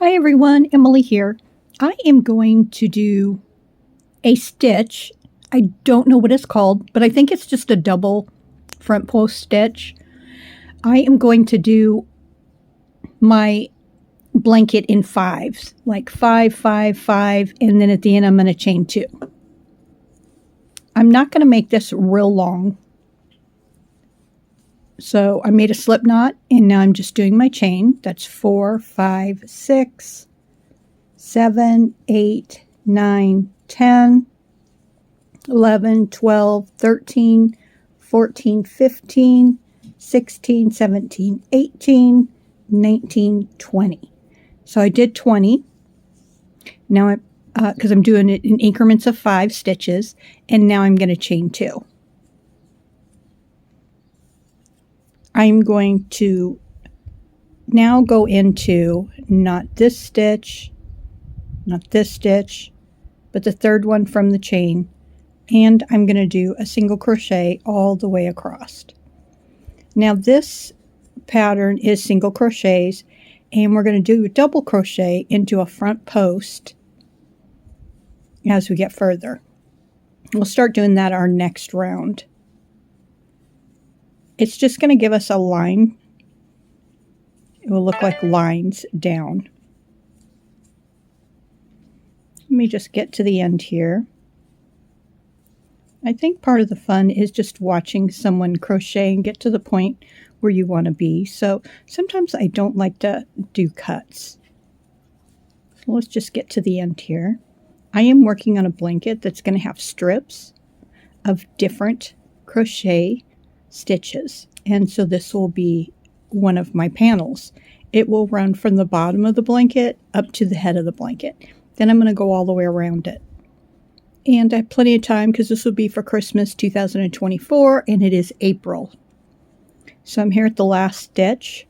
Hi everyone, Emily here. I am going to do a stitch. I don't know what it's called, but I think it's just a double front post stitch. I am going to do my blanket in fives, like 5, 5, 5, and then at the end I'm going to chain 2. I'm not going to make this real long. So I made a slip knot and now I'm just doing my chain. That's 4, 5, 6, 7, 8, 9, 10, 11, 12, 13, 14, 15, 16, 17, 18, 19, 20. So I did 20. Now because I'm doing it in increments of 5 stitches, and now I'm going to chain 2. I'm going to now go into not this stitch, not this stitch, but the third one from the chain, and I'm going to do a single crochet all the way across. Now this pattern is single crochets, and we're going to do a double crochet into a front post as we get further. We'll start doing that our next round. It's just going to give us a line. It will look like lines down. Let me just get to the end here. I think part of the fun is just watching someone crochet and get to the point where you want to be. So sometimes I don't like to do cuts. So let's just get to the end here. I am working on a blanket that's going to have strips of different crochet stitches. And so this will be one of my panels. It will run from the bottom of the blanket up to the head of the blanket. Then I'm going to go all the way around it. And I have plenty of time because this will be for Christmas 2024, and it is April. So I'm here at the last stitch.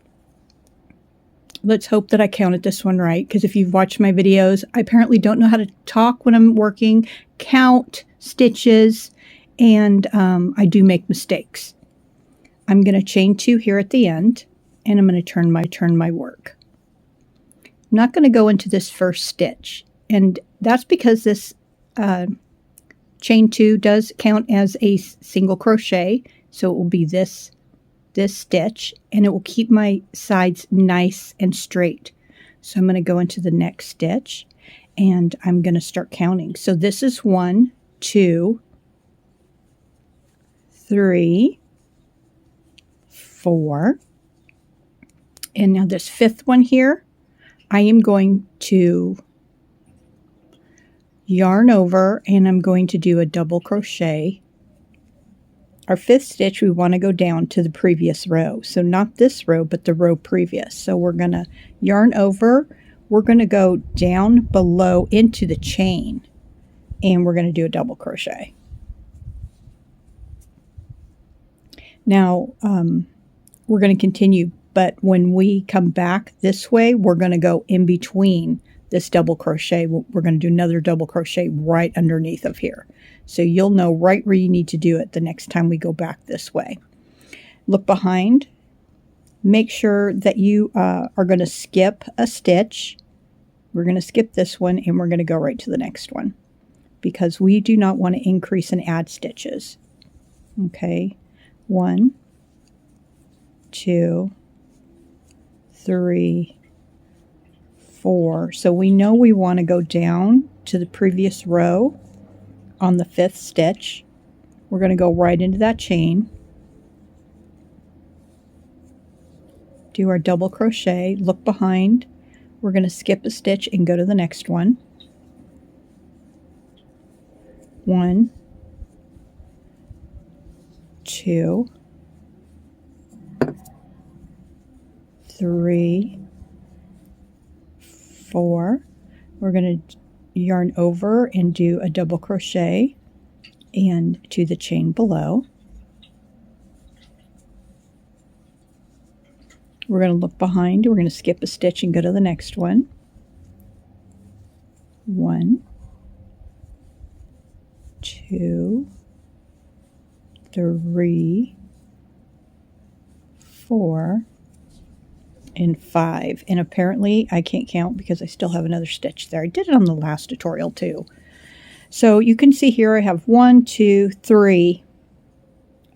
Let's hope that I counted this one right, because if you've watched my videos, I apparently don't know how to talk when I'm working, count stitches, and I do make mistakes. I'm going to chain 2 here at the end, and I'm going to turn my work. I'm not going to go into this first stitch, and that's because this chain 2 does count as a single crochet, so it will be this stitch, and it will keep my sides nice and straight. So I'm going to go into the next stitch, and I'm going to start counting. So this is 1, 2, 3, 4, and now this 5th one here, I am going to yarn over, and I'm going to do a double crochet. Our 5th stitch, we want to go down to the previous row. So not this row, but the row previous. So we're going to yarn over. We're going to go down below into the chain, and we're going to do a double crochet. Now, we're going to continue, but when we come back this way, we're going to go in between this double crochet. We're going to do another double crochet right underneath of here. So you'll know right where you need to do it the next time we go back this way. Look behind. Make sure that you are going to skip a stitch. We're going to skip this one, and we're going to go right to the next one, because we do not want to increase and add stitches. Okay, 1, 2, 3, 4. So we know we want to go down to the previous row on the 5th stitch. We're going to go right into that chain, do our double crochet, look behind. We're going to skip a stitch and go to the next one. 1, 2, 3, 4. We're going to yarn over and do a double crochet and to the chain below. We're going to look behind. We're going to skip a stitch and go to the next one. 1, 2, 3, 4, and 5. And apparently I can't count because I still have another stitch there. I did it on the last tutorial too. So you can see here I have 1, 2, 3.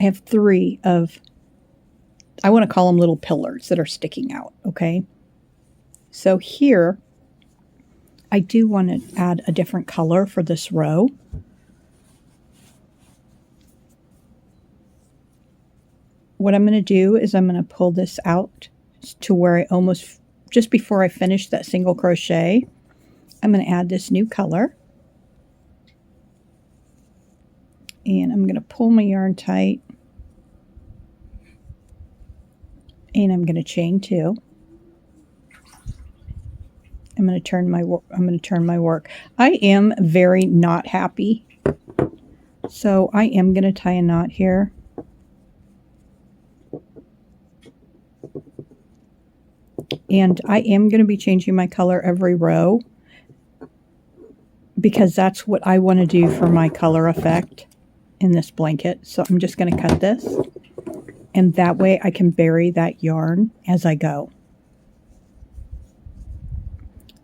I have 3 of, I want to call them little pillars that are sticking out, okay? So here, I do want to add a different color for this row. What I'm going to do is I'm going to pull this out to where I almost, just before I finish that single crochet, I'm going to add this new color. And I'm going to pull my yarn tight. And I'm going to chain 2. I'm going to turn my work. I am very not happy. So I am going to tie a knot here. And I am going to be changing my color every row because that's what I want to do for my color effect in this blanket. So I'm just going to cut this, and that way I can bury that yarn as I go.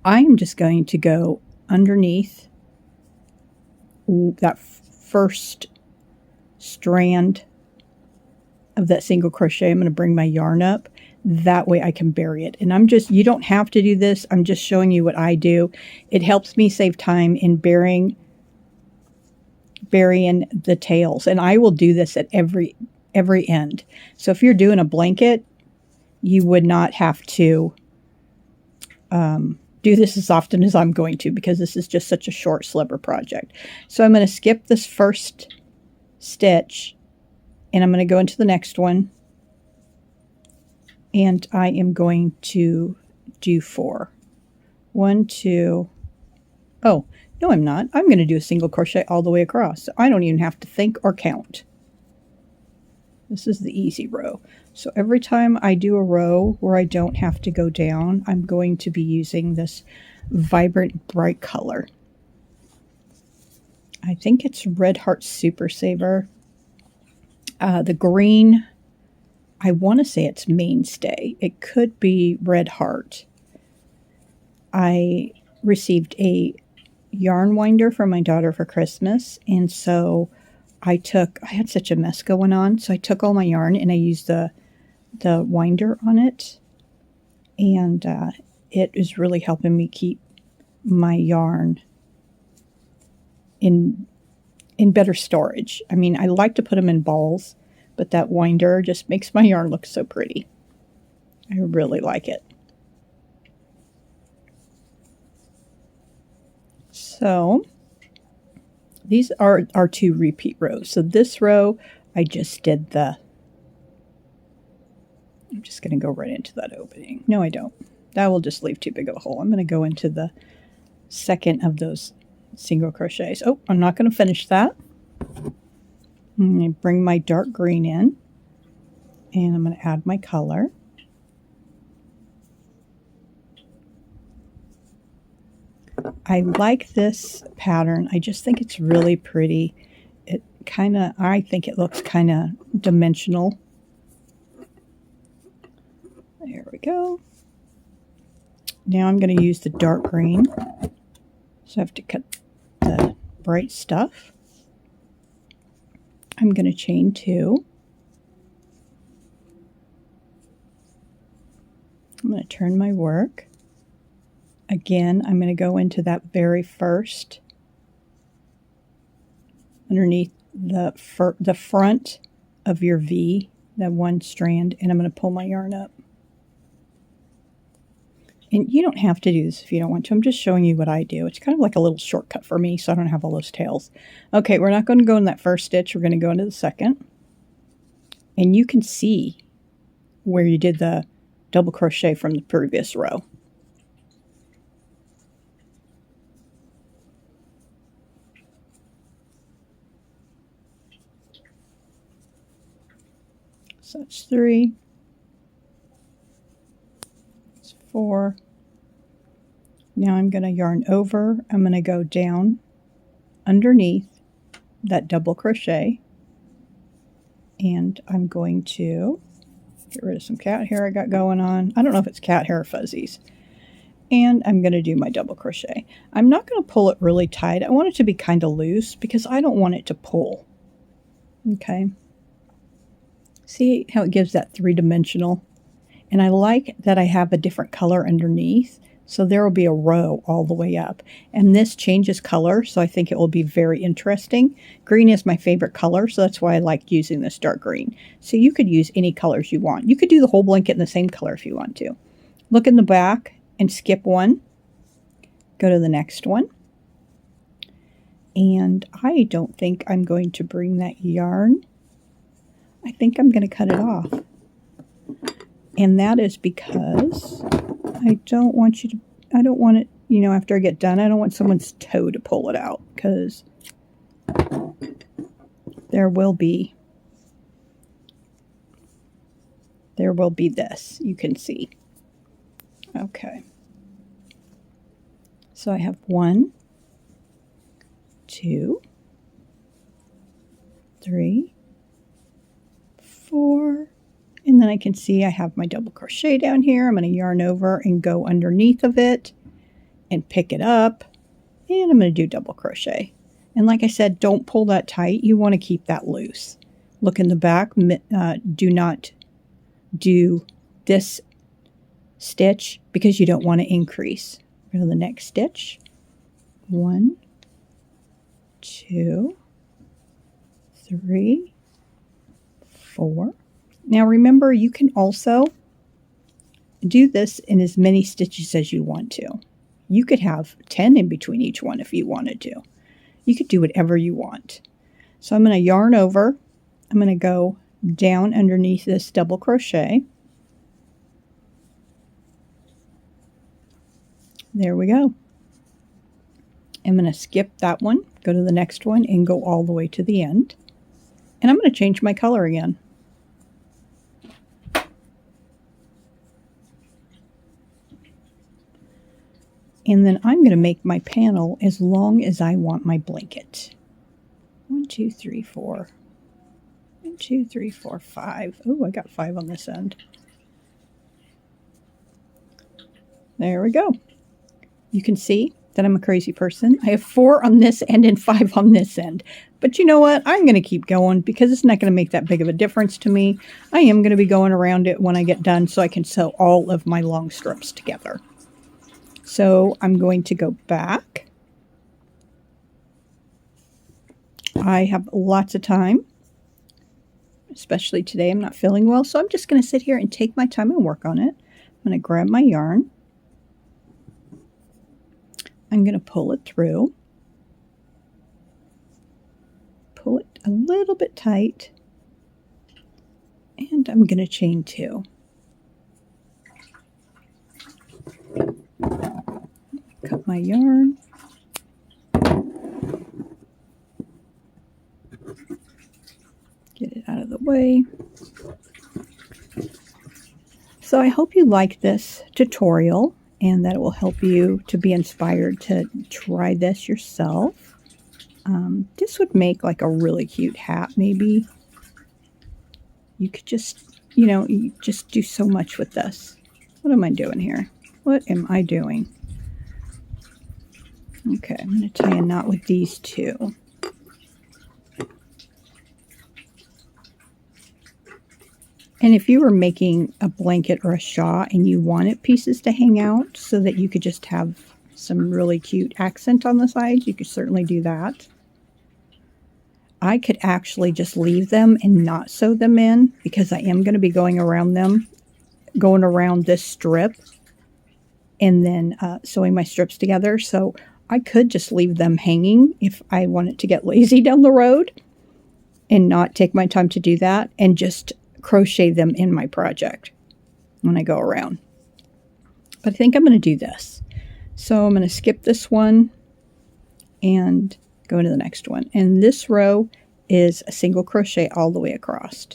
I'm just going to go underneath that first strand of that single crochet. I'm going to bring my yarn up. That way I can bury it. And you don't have to do this. I'm just showing you what I do. It helps me save time in burying the tails. And I will do this at every end. So if you're doing a blanket, you would not have to do this as often as I'm going to, because this is just such a short sliver project. So I'm going to skip this first stitch and I'm going to go into the next one. And I am going to do 4. 1, 2. Oh, no, I'm not. I'm going to do a single crochet all the way across. So I don't even have to think or count. This is the easy row. So every time I do a row where I don't have to go down, I'm going to be using this vibrant, bright color. I think it's Red Heart Super Saver. The green, I want to say it's Mainstay. It could be Red Heart. I received a yarn winder from my daughter for Christmas, and so I had such a mess going on, so I took all my yarn and I used the winder on it, and it is really helping me keep my yarn in better storage. I mean, I like to put them in balls, but that winder just makes my yarn look so pretty. I really like it. So these are our 2 repeat rows. So this row, I just did I'm just going to go right into that opening. No, I don't. That will just leave too big of a hole. I'm going to go into the second of those single crochets. Oh, I'm not going to finish that. I'm going to bring my dark green in, and I'm going to add my color. I like this pattern. I just think it's really pretty. I think it looks kind of dimensional. There we go. Now I'm going to use the dark green. So I have to cut the bright stuff. I'm going to chain 2. I'm going to turn my work. Again, I'm going to go into that very first, underneath the front of your V, that one strand, and I'm going to pull my yarn up. And you don't have to do this if you don't want to. I'm just showing you what I do. It's kind of like a little shortcut for me, so I don't have all those tails. Okay, we're not going to go in that first stitch. We're going to go into the second. And you can see where you did the double crochet from the previous row. So that's 3. It's 4. Now I'm going to yarn over. I'm going to go down underneath that double crochet, and I'm going to Get rid of some cat hair I got going on. I don't know if it's cat hair or fuzzies. And I'm going to do my double crochet. I'm not going to pull it really tight. I want it to be kind of loose because I don't want it to pull. Okay. See how it gives that three-dimensional? And I like that I have a different color underneath. So there will be a row all the way up. And this changes color, so I think it will be very interesting. Green is my favorite color, so that's why I like using this dark green. So you could use any colors you want. You could do the whole blanket in the same color if you want to. Look in the back and skip one. Go to the next one. And I don't think I'm going to bring that yarn. I think I'm going to cut it off. And that is because I don't want it, you know, after I get done, I don't want someone's toe to pull it out because there will be this, you can see. Okay. So I have 1, 2, 3, 4, and then I can see I have my double crochet down here. I'm going to yarn over and go underneath of it and pick it up, and I'm going to do double crochet. And like I said, don't pull that tight. You want to keep that loose. Look in the back. Do not do this stitch because you don't want to increase. Go to the next stitch. 1, 2, 3, 4. Now remember, you can also do this in as many stitches as you want to. You could have 10 in between each one if you wanted to. You could do whatever you want. So I'm going to yarn over. I'm going to go down underneath this double crochet. There we go. I'm going to skip that one, go to the next one, and go all the way to the end. And I'm going to change my color again. And then I'm going to make my panel as long as I want my blanket. 1, 2, 3, 4. 1, 2, 3, 4, 5. Oh, I got 5 on this end. There we go. You can see that I'm a crazy person. I have 4 on this end and 5 on this end. But you know what? I'm going to keep going because it's not going to make that big of a difference to me. I am going to be going around it when I get done so I can sew all of my long strips together. So I'm going to go back. I have lots of time, especially today. I'm not feeling well, so I'm just going to sit here and take my time and work on it. I'm going to grab my yarn. I'm going to pull it through. Pull it a little bit tight. And I'm going to chain 2. Cut my yarn. Get it out of the way. So I hope you like this tutorial and that it will help you to be inspired to try this yourself. This would make like a really cute hat maybe. You could just, you know, you just do so much with this. What am I doing here? What am I doing? Okay, I'm going to tie a knot with these 2. And if you were making a blanket or a shawl and you wanted pieces to hang out so that you could just have some really cute accent on the sides, you could certainly do that. I could actually just leave them and not sew them in because I am going to be going around this strip and then sewing my strips together. So I could just leave them hanging if I wanted to get lazy down the road and not take my time to do that and just crochet them in my project when I go around. But I think I'm going to do this. So I'm going to skip this one and go to the next one. And this row is a single crochet all the way across.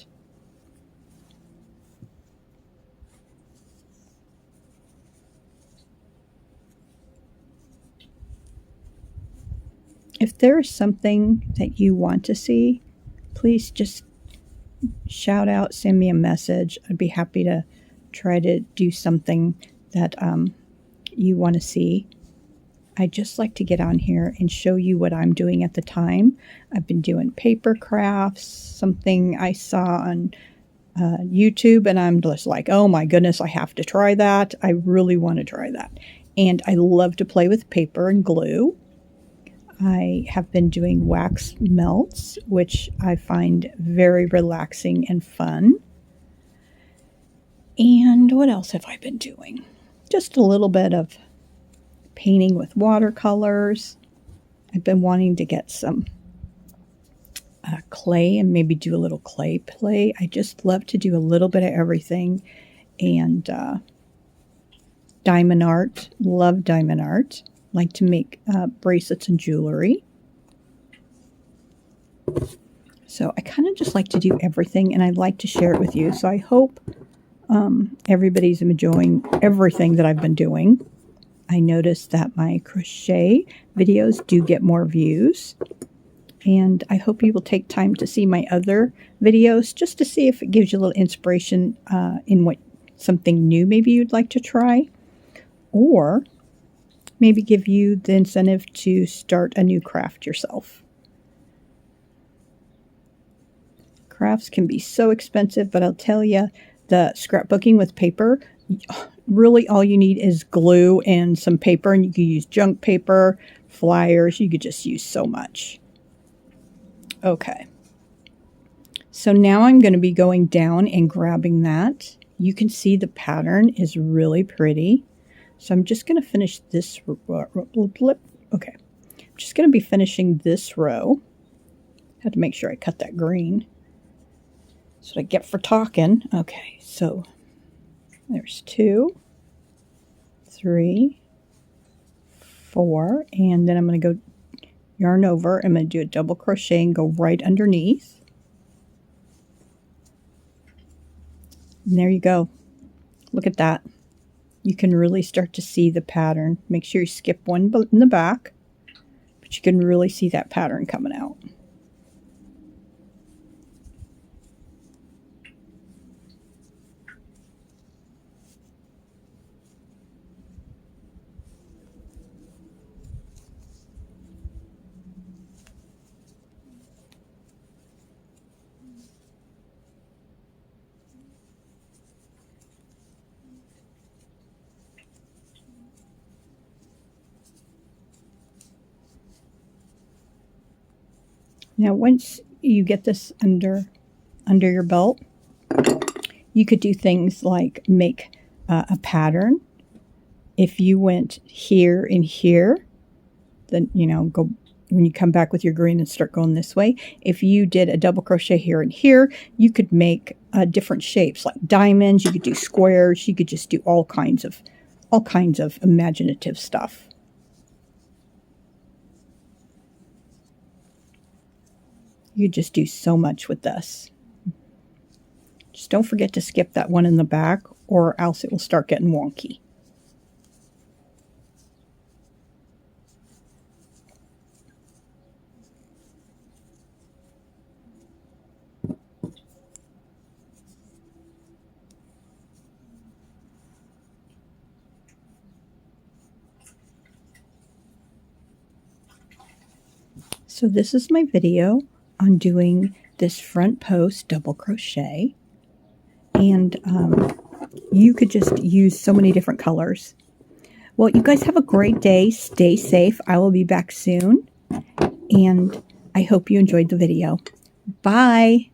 If there is something that you want to see, please just shout out, send me a message. I'd be happy to try to do something that you want to see. I just like to get on here and show you what I'm doing at the time. I've been doing paper crafts, something I saw on YouTube, and I'm just like, oh my goodness, I have to try that. I really want to try that. And I love to play with paper and glue. I have been doing wax melts, which I find very relaxing and fun. And what else have I been doing? Just a little bit of painting with watercolors. I've been wanting to get some clay and maybe do a little clay play. I just love to do a little bit of everything. And diamond art. Love diamond art. Like to make bracelets and jewelry. So I kind of just like to do everything, and I like to share it with you. So I hope everybody's enjoying everything that I've been doing. I noticed that my crochet videos do get more views, and I hope you will take time to see my other videos just to see if it gives you a little inspiration in what something new maybe you'd like to try, or maybe give you the incentive to start a new craft yourself. Crafts can be so expensive, but I'll tell you, the scrapbooking with paper, really all you need is glue and some paper, and you can use junk paper, flyers. You could just use so much. Okay. So now I'm going to be going down and grabbing that. You can see the pattern is really pretty. So I'm just going to finish this. Okay. I'm just going to be finishing this row. Had to make sure I cut that green. That's what I get for talking. Okay, so there's 2, 3, 4, and then I'm going to go yarn over. I'm going to do a double crochet and go right underneath. And there you go. Look at that. You can really start to see the pattern. Make sure you skip one in the back, but you can really see that pattern coming out. Now, once you get this under your belt, you could do things like make a pattern. If you went here and here, then, go when you come back with your green and start going this way. If you did a double crochet here and here, you could make different shapes like diamonds. You could do squares. You could just do all kinds of imaginative stuff. You just do so much with this. Just don't forget to skip that one in the back, or else it will start getting wonky. So this is my video on doing this front post double crochet, and you could just use so many different colors. Well, you guys have a great day. Stay safe. I will be back soon, and I hope you enjoyed the video. Bye.